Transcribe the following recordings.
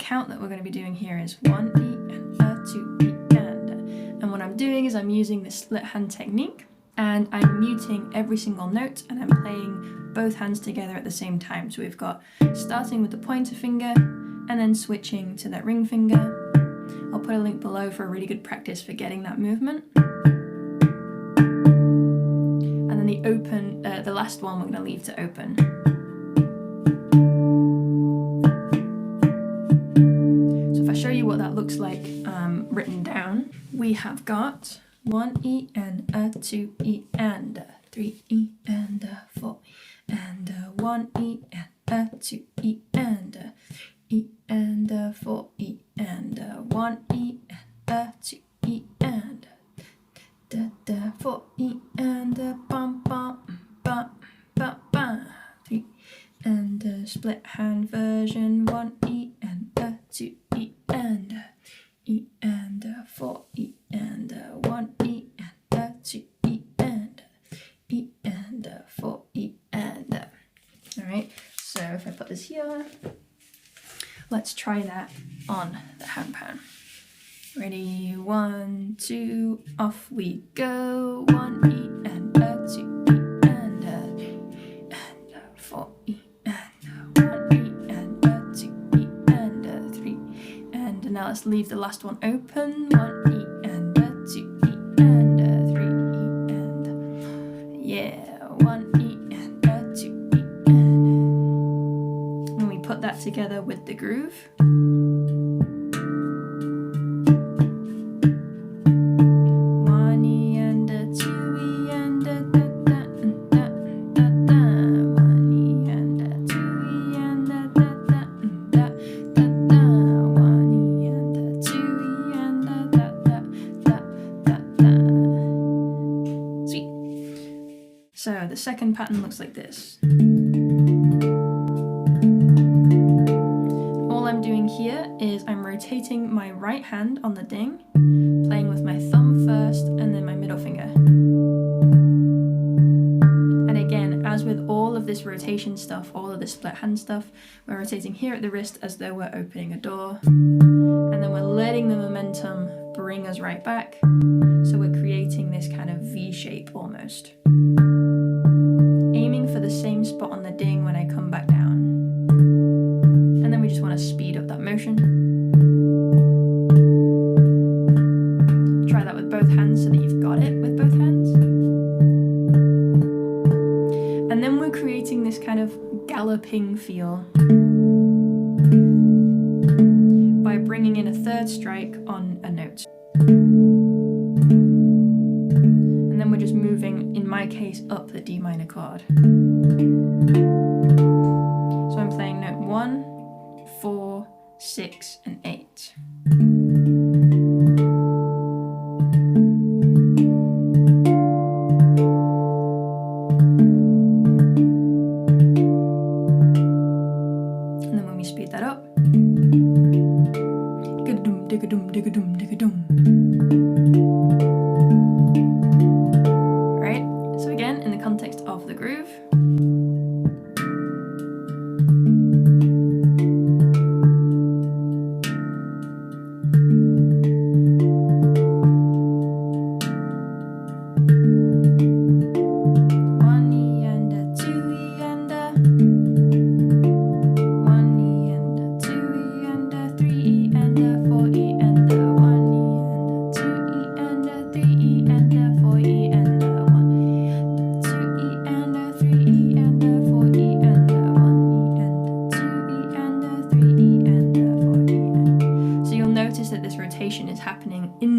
count that we're going to be doing here is 1 E and a, 2 E and a. And what I'm doing is I'm using this split hand technique, and I'm muting every single note, and I'm playing both hands together at the same time. So we've got starting with the pointer finger and then switching to that ring finger. I'll put a link below for a really good practice for getting that movement. And then the open, the last one we're going to leave to open. So if I show you what that looks like written down, we have got 1 E and a, 2 E and a, 3 E and a, 4 and a, 1 E and a, 2 E and a, 3 E and a, 4 E and a, 1 E and a, 2 E and a, da da 4 E and a, bum bum bum bum bum, 3 and a, split hand version, 1 E and a, 2 E and a, E and a, 4 E and a, 1 E and a, 2 E and a, E and a, 4 E and a. All right, so if I put this here, let's try that on the handpan. Ready, 1, 2, off we go. 1 E and a, 2 E and a, 3 and a, 4 E and a, 1 E and a, 2 E and a, 3 and now let's leave the last one open. 1 E and a, 2 E and a, 3 E and a, yeah, 1 E and a, 2 E and a. And we put that together with the groove. So the second pattern looks like this. All I'm doing here is I'm rotating my right hand on the ding, playing with my thumb first and then my middle finger. And again, as with all of this rotation stuff, all of this split hand stuff, we're rotating here at the wrist as though we're opening a door. And then we're letting the momentum bring us right back. So we're creating this kind of V shape almost. Aiming for the same spot on the ding when I come back down. And then we just want to speed up that motion. Try that with both hands so that you've got it with both hands. And then we're creating this kind of galloping feel by bringing in a third strike on a note. And then we're just moving, in my case, up the D minor chord. So I'm playing note 1, 4, 6, and 8. And then when we speed that up, digga-dum, digga-dum, digga-dum, digga-dum. In the context of the groove.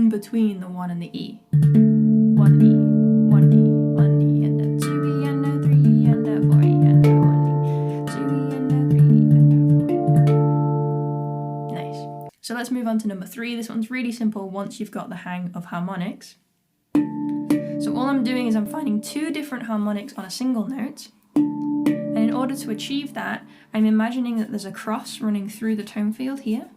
Between the 1 and the E. 1 E, 1 E, 1 E, and a 2 E, and a 3 E, and a 4 E, and a 1 E, 2 E, and a 3 E, and a 4 E, and a... Nice. So let's move on to number 3. This one's really simple once you've got the hang of harmonics. So all I'm doing is I'm finding 2 different harmonics on a single note. And in order to achieve that, I'm imagining that there's a cross running through the tone field here.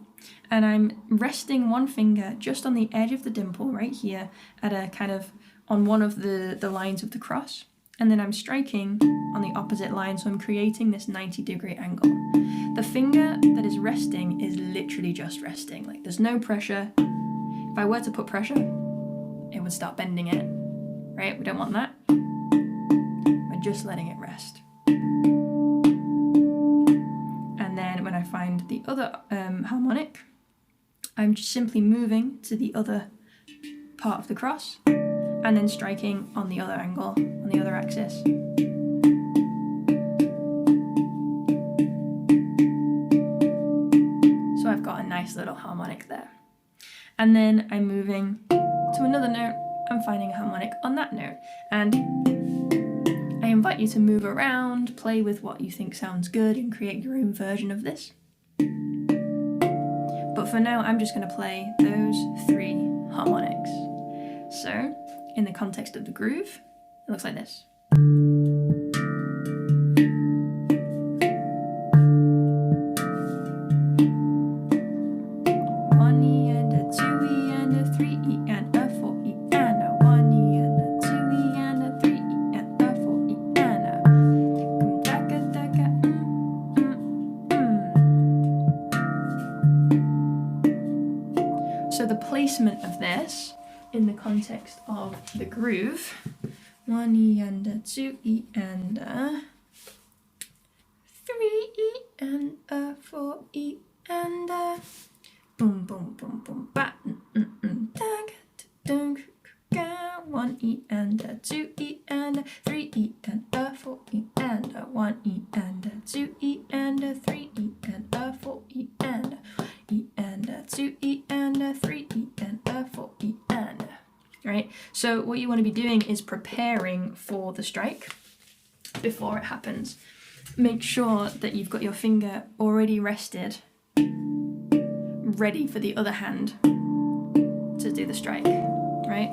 And I'm resting one finger just on the edge of the dimple right here at a kind of on one of the lines of the cross. and then I'm striking on the opposite line, so I'm creating this 90-degree angle. The finger that is resting is literally just resting, like there's no pressure. If I were to put pressure, it would start bending it, right? We don't want that. We're just letting it rest. And then when I find the other harmonic, I'm just simply moving to the other part of the cross and then striking on the other angle, on the other axis. So I've got a nice little harmonic there. And then I'm moving to another note and finding a harmonic on that note. And I invite you to move around, play with what you think sounds good and create your own version of this. But for now, I'm just going to play those 3 harmonics. So, in the context of the groove, it looks like this. 1E and a 2E and a 3E and a 4E and a 1E and a 2E and a 3E and a 4E and a daga daga So the placement of this in the context of the groove, 1E and a 2E and a 3E and a 4E and a boom boom boom boom ba dag dung 1E and a 2E and a 3E and a 4E and a 1E and a 2E and a 3E and a 4E and a 1E and a 2E and a 3E and a 4E and a. Right? So what you want to be doing is preparing for the strike before it happens. Make sure that you've got your finger already rested, ready for the other hand to do the strike, right?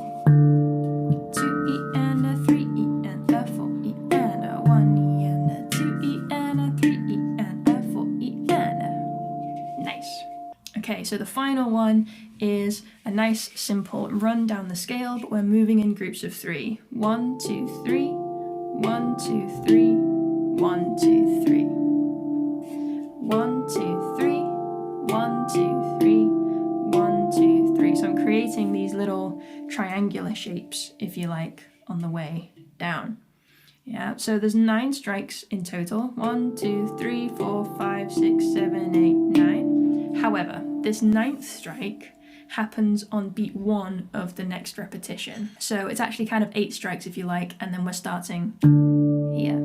2E and a 3E and a 4E and a 1E and a 2E and a 3E and a 4E and a. Nice. Okay, so the final one is a nice simple run down the scale, but we're moving in groups of 3. 1, 2, 3, 1, 2, 3, 1, 2, 3. 1, 2, 3, 1, 2, 3, 1, 2, 3. So I'm creating these little triangular shapes, if you like, on the way down. Yeah, so there's 9 strikes in total. 1, 2, 3, 4, 5, 6, 7, 8, 9. However, this 9th strike happens on beat 1 of the next repetition. So it's actually kind of 8 strikes, if you like, and then we're starting here.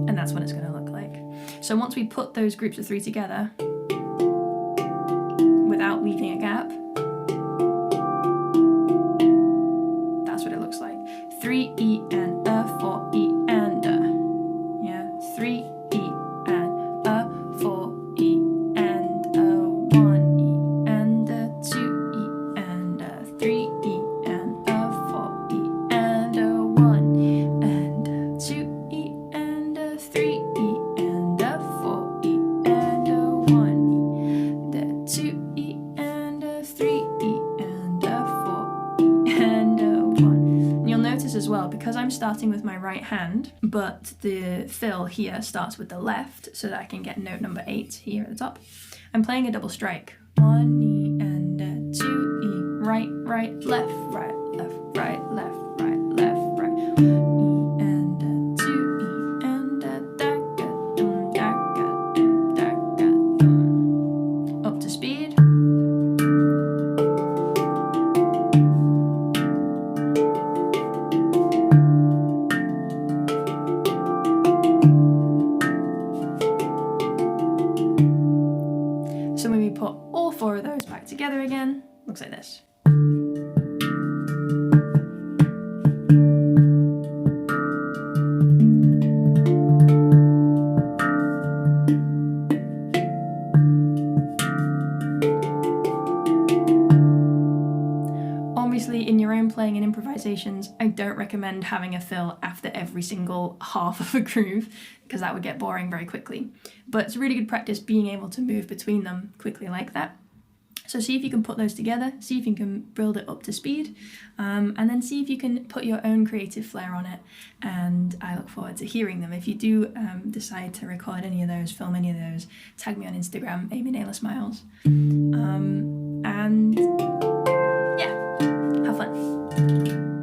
And that's what it's going to look like. So once we put those groups of 3 together, without leaving a gap, that's what it looks like. 3E and a 4E and a. Yeah, 3E and a 4E and a 1E and a 2E and a 3E and a 4E and a 1 and a 2E and a 3E and a 4E and a 1E, the 2E and a 3E and a 4E and a 1. And you'll notice as well, because I'm starting with my right hand, but the fill here starts with the left, so that I can get note number 8 here at the top, I'm playing a double strike. 1E and a 2E, right, right, left, right, left, right, left, right, left, right. 1E and a 2E and a daga dum daga dum daga dum. Up to speed. So when we put all 4 of those back together again, looks like this. Obviously, in your own playing and improvisations, I don't recommend having a fill after every single half of a groove, because that would get boring very quickly. But it's really good practice being able to move between them quickly like that. So see if you can put those together, see if you can build it up to speed, and then see if you can put your own creative flair on it. And I look forward to hearing them. If you do decide to record any of those, film any of those, tag me on Instagram, Amy Naylor Smiles. And yeah, have fun.